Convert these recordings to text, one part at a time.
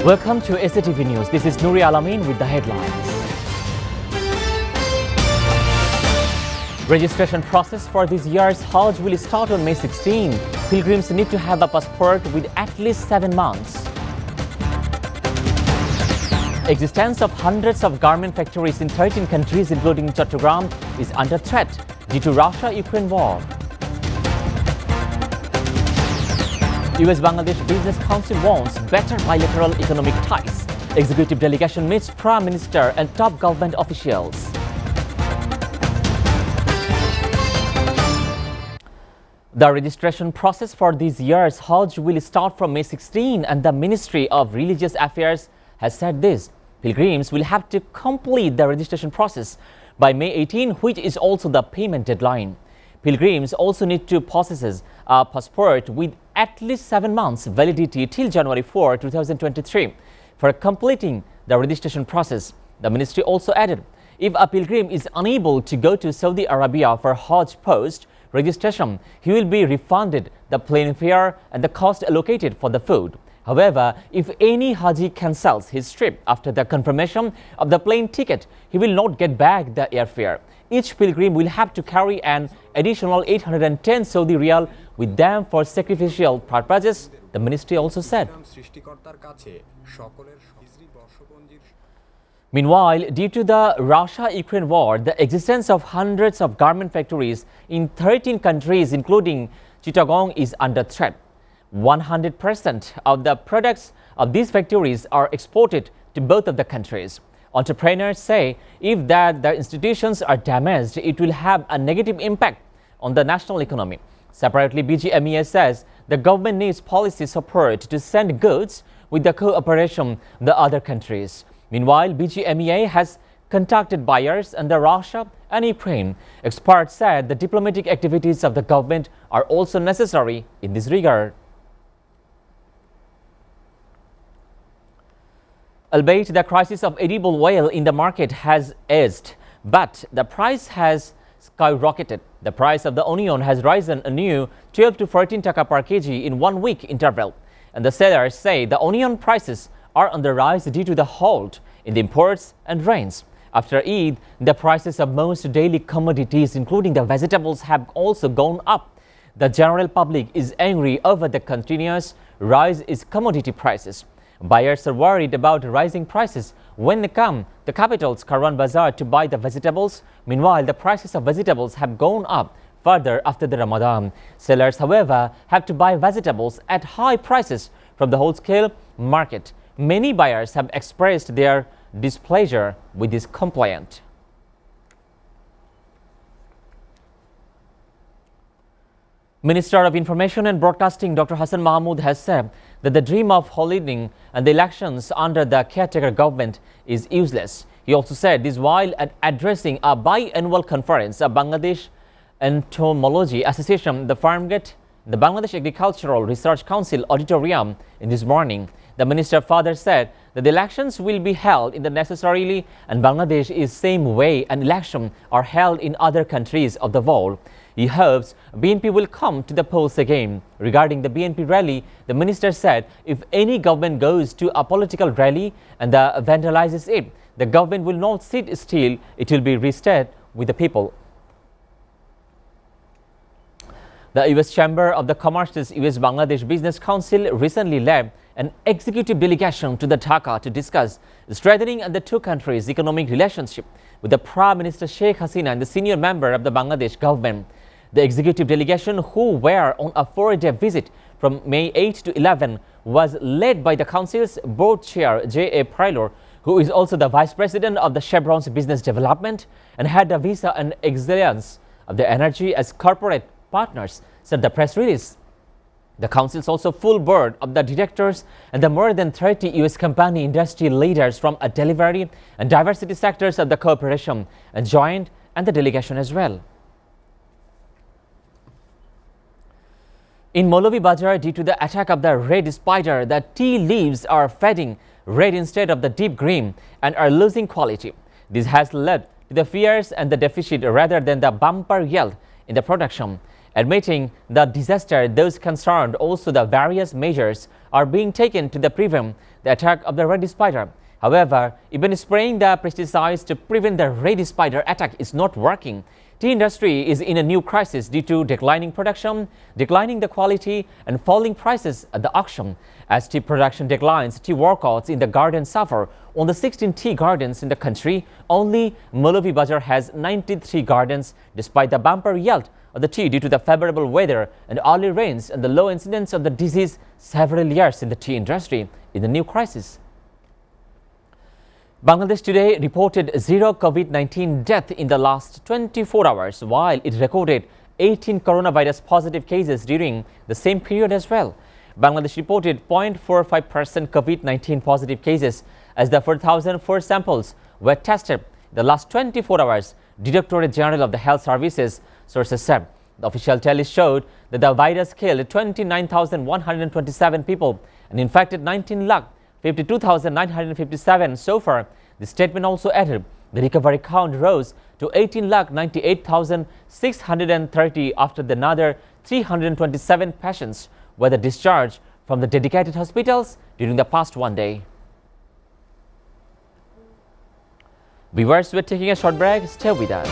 Welcome to SATV News. This is Nuri Alamin with the headlines. Registration process for this year's Hajj will start on May 16. Pilgrims need to have a passport with at least 7 months. Existence of hundreds of garment factories in 13 countries including Chattogram is under threat due to Russia-Ukraine war. US-Bangladesh Business Council wants better bilateral economic ties. Executive delegation meets Prime Minister and top government officials. The registration process for this year's Hajj will start from May 16, and the Ministry of Religious Affairs has said this. Pilgrims will have to complete the registration process by May 18, which is also the payment deadline. Pilgrims also need to possess a passport with at least 7 months validity till January 4, 2023. For completing the registration process, the ministry also added, if a pilgrim is unable to go to Saudi Arabia for Hajj post registration, he will be refunded the plane fare and the cost allocated for the food. However, if any Haji cancels his trip after the confirmation of the plane ticket, he will not get back the airfare. Each pilgrim will have to carry an additional 810 Saudi riyal with them for sacrificial purposes, the ministry also said. Meanwhile, due to the Russia-Ukraine war, the existence of hundreds of garment factories in 13 countries including Chittagong is under threat. 100% of the products of these factories are exported to both of the countries. Entrepreneurs say if the institutions are damaged, it will have a negative impact on the national economy. Separately, BGMEA says the government needs policy support to send goods with the cooperation of the other countries. Meanwhile, BGMEA has contacted buyers under Russia and Ukraine. Experts said the diplomatic activities of the government are also necessary in this regard. Albeit the crisis of edible oil in the market has eased, but the price has skyrocketed. The price of the onion has risen anew 12 to 14 taka per kg in 1 week interval. And the sellers say the onion prices are on the rise due to the halt in the imports and rains. After Eid, the prices of most daily commodities, including the vegetables, have also gone up. The general public is angry over the continuous rise in commodity prices. Buyers are worried about rising prices when they come to capital's Karan Bazaar to buy the vegetables. Meanwhile, the prices of vegetables have gone up further after the Ramadan. Sellers, however, have to buy vegetables at high prices from the wholesale market. Many buyers have expressed their displeasure with this complaint. Minister of Information and Broadcasting Dr. Hassan Mahmood has said that the dream of holding the elections under the caretaker government is useless. He also said this while addressing a biannual conference of Bangladesh Entomology Association, the Farmgate, the Bangladesh Agricultural Research Council auditorium in this morning. The minister further said that the elections will be held in the necessarily and Bangladesh is same way an election are held in other countries of the world. He hopes BNP will come to the polls again. Regarding the BNP rally, the minister said if any government goes to a political rally and vandalizes it, the government will not sit still, it will be restored with the people. The US Chamber of the Commerce's US-Bangladesh Business Council recently led an executive delegation to the Dhaka to discuss strengthening the two countries' economic relationship with the Prime Minister Sheikh Hasina and the senior member of the Bangladesh government. The executive delegation, who were on a 4-day visit from May 8 to 11, was led by the Council's board chair J.A. Prylor, who is also the Vice President of the Chevron's Business Development and had the Visa and Excellence of the Energy as corporate partners, said the press release. The Council's also full board of the directors and the more than 30 U.S. company industry leaders from a delivery and diversity sectors of the cooperation and joined and the delegation as well. In Molavi Bazar, due to the attack of the red spider, the tea leaves are fading red instead of the deep green and are losing quality. This has led to the fears and the deficit rather than the bumper yield in the production. Admitting the disaster, those concerned also the various measures are are being taken to prevent the attack of the red spider. However, even spraying the pesticides to prevent the red spider attack is not working. Tea industry is in a new crisis due to declining production, declining the quality and falling prices at the auction. As tea production declines, tea workouts in the garden suffer. On the 16 tea gardens in the country, only Molavi Bazar has 93 gardens despite the bumper yield of the tea due to the favorable weather and early rains and the low incidence of the disease. Several years in the tea industry in the new crisis. Bangladesh today reported 0 COVID-19 death in the last 24 hours, while it recorded 18 coronavirus positive cases during the same period as well. Bangladesh reported 0.45% COVID-19 positive cases as the 4,004 samples were tested the last 24 hours, Directorate General of the Health Services sources said. The official tally showed that the virus killed 29,127 people and infected 19,52,957 so far. The statement also added the recovery count rose to 18,98,630 after another 327 patients were discharged from the dedicated hospitals during the past one day. Viewers, we're taking a short break. Stay with us.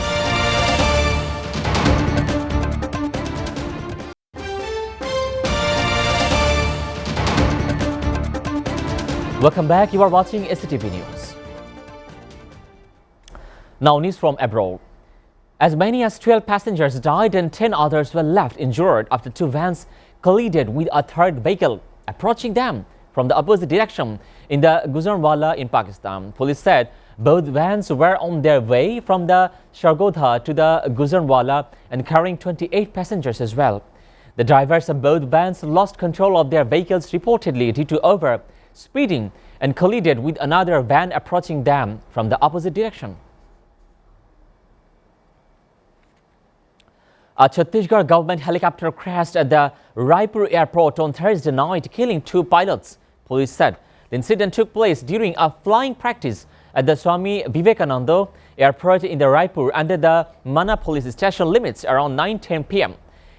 Welcome back. You are watching SATV News. Now, news from abroad. As many as 12 passengers died and 10 others were left injured after two vans collided with a third vehicle approaching them from the opposite direction in the Gujranwala in Pakistan. Police said both vans were on their way from the Shargodha to the Gujranwala and carrying 28 passengers as well. The drivers of both vans lost control of their vehicles reportedly due to over speeding and collided with another van approaching them from the opposite direction. A Chhattisgarh government helicopter crashed at the Raipur airport on Thursday night, killing two pilots. Police said the incident took place during a flying practice at the Swami Vivekananda airport in the Raipur under the Mana police station limits around 9:10 p.m.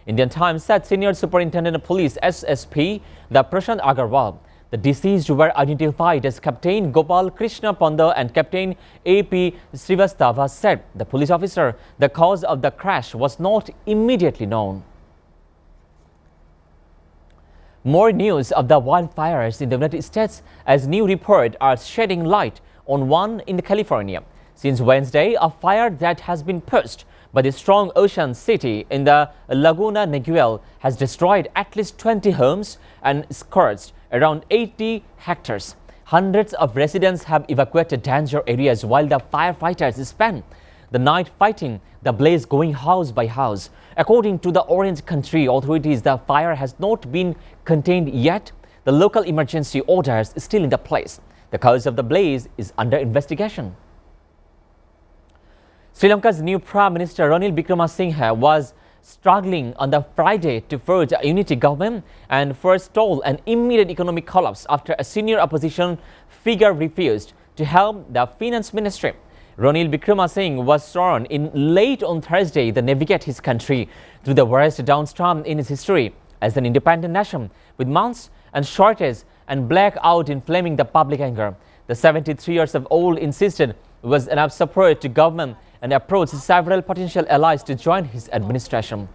Indian Times said Senior Superintendent of Police SSP the Prashant Agarwal. The deceased were identified as Captain Gopal Krishna Panda and Captain A.P. Srivastava said. The police officer, the cause of the crash was not immediately known. More news of the wildfires in the United States as new reports are shedding light on one in California. Since Wednesday, a fire that has been pushed by the strong ocean city in the Laguna Niguel has destroyed at least 20 homes and scorched around 80 hectares. Hundreds of residents have evacuated danger areas while the firefighters spent the night fighting the blaze, going house by house. According to the Orange Country authorities, the fire has not been contained yet. The local emergency orders is still in the place. The cause of the blaze is under investigation. Sri Lanka's new Prime Minister Ranil Wickremesinghe was struggling on the Friday to forge a unity government and forestall an immediate economic collapse after a senior opposition figure refused to help the finance ministry. Ranil Wickremesinghe was sworn in late on Thursday to navigate his country through the worst downstorm in its history as an independent nation, with months and shortages and blackout inflaming the public anger. The 73 years of old insisted it was enough support to government and approached several potential allies to join his administration.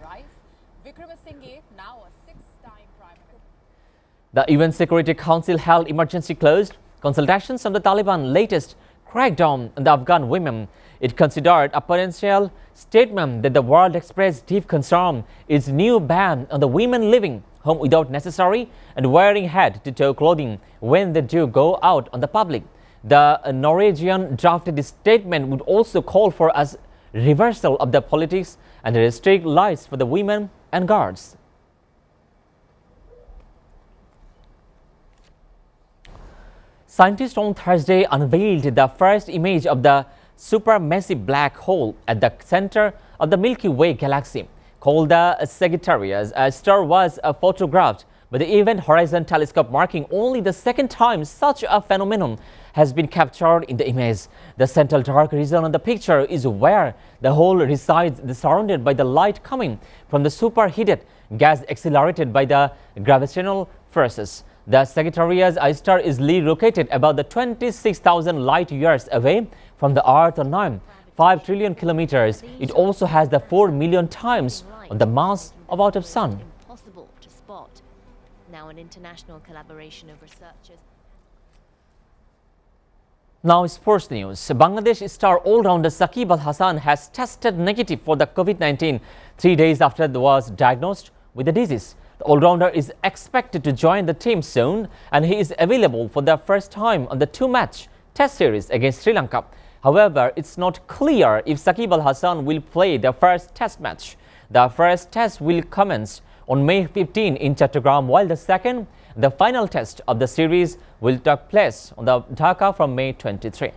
The UN Security Council held emergency closed consultations on the Taliban latest crackdown on the Afghan women. It considered a potential statement that the world expressed deep concern its new ban on the women living home without necessary and wearing head-to-toe clothing when they do go out on the public. The Norwegian drafted statement would also call for a reversal of the politics and restrict lives for the women and guards. Scientists on Thursday unveiled the first image of the supermassive black hole at the center of the Milky Way galaxy, called the Sagittarius. A star was photographed by the Event Horizon Telescope, marking only the second time such a phenomenon has been captured in the image. The central dark region on the picture is where the hole resides, surrounded by the light coming from the superheated gas accelerated by the gravitational forces. The Sagittarius I star is located about the 26,000 light years away from the Earth on 5 trillion kilometers. It also has the 4 million times on the mass of our sun. Impossible to spot. Now an international collaboration of researchers. Now sports news. Bangladesh star all-rounder Shakib Al Hasan has tested negative for the COVID-19 3 days after he was diagnosed with the disease. The all-rounder is expected to join the team soon, and he is available for the first time on the two-match test series against Sri Lanka. However, it's not clear if Shakib Al Hasan will play the first test match. The first test will commence on May 15 in Chattogram, while the final test of the series will take place on the Dhaka from May 23.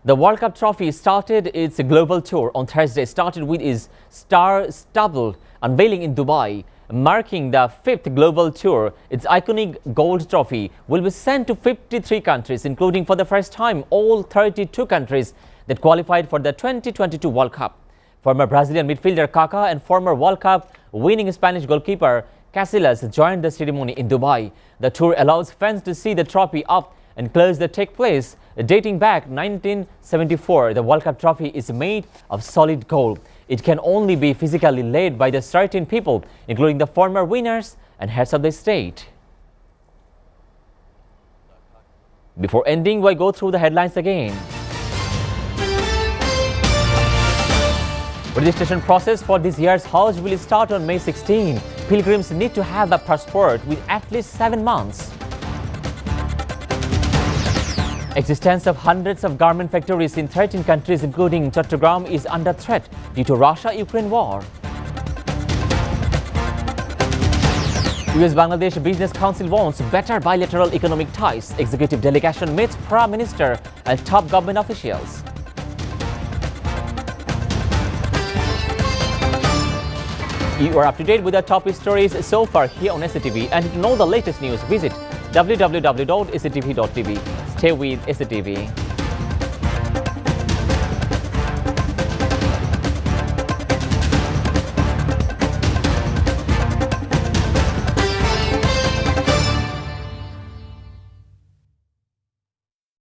The World Cup trophy started its global tour on Thursday, started with its star-studded unveiling in Dubai. Marking the 5th global tour, its iconic gold trophy will be sent to 53 countries, including for the first time all 32 countries that qualified for the 2022 World Cup. Former Brazilian midfielder Kaká and former World Cup winning Spanish goalkeeper Casillas joined the ceremony in Dubai. The tour allows fans to see the trophy up and close that take place dating back 1974. The World Cup trophy is made of solid gold. It can only be physically laid by the certain people, including the former winners and heads of the state. Before ending, we go through the headlines again. Registration process for this year's Hajj will start on May 16. Pilgrims need to have a passport with at least 7 months. Existence of hundreds of garment factories in 13 countries, including Chattogram, is under threat due to Russia-Ukraine war. US-Bangladesh Business Council wants better bilateral economic ties. Executive delegation meets Prime Minister and top government officials. You are up to date with the top stories so far here on SATV, and to know the latest news, visit www.satv.tv. Stay with SATV.